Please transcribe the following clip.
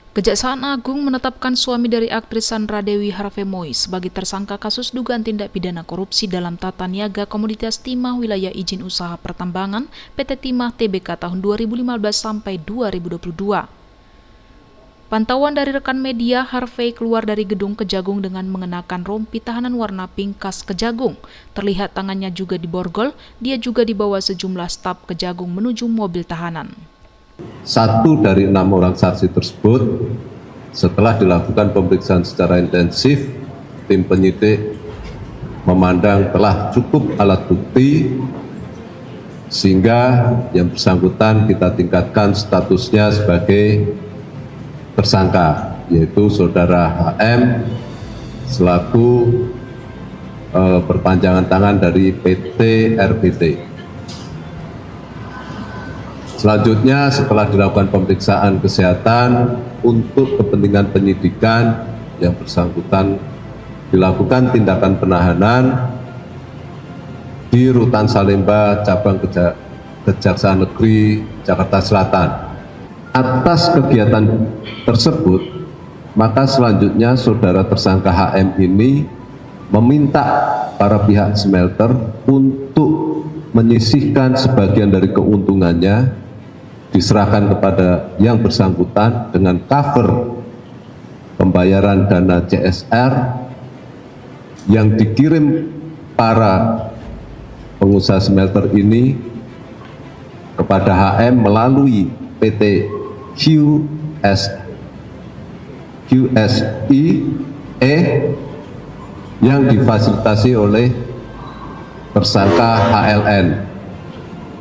Kejaksaan Agung menetapkan suami dari aktris Sandra Dewi Harvey Mois sebagai tersangka kasus dugaan tindak pidana korupsi dalam tata niaga komoditas timah wilayah izin usaha pertambangan PT Timah Tbk tahun 2015 sampai 2022. Pantauan dari rekan media, Harvey keluar dari gedung Kejagung dengan mengenakan rompi tahanan warna pink khas Kejagung. Terlihat tangannya juga diborgol, dia juga dibawa sejumlah staf Kejagung menuju mobil tahanan. 1 dari 6 orang saksi tersebut setelah dilakukan pemeriksaan secara intensif, tim penyidik memandang telah cukup alat bukti sehingga yang bersangkutan kita tingkatkan statusnya sebagai tersangka, yaitu saudara HM selaku perpanjangan tangan dari PT RBT. Selanjutnya, setelah dilakukan pemeriksaan kesehatan untuk kepentingan penyidikan, yang bersangkutan dilakukan tindakan penahanan di Rutan Salemba, Cabang Kejaksaan Negeri Jakarta Selatan. Atas kegiatan tersebut, maka selanjutnya saudara tersangka HM ini meminta para pihak smelter untuk menyisihkan sebagian dari keuntungannya diserahkan kepada yang bersangkutan dengan cover pembayaran dana CSR yang dikirim para pengusaha smelter ini kepada HM melalui PT QSIE yang difasilitasi oleh tersangka HLN.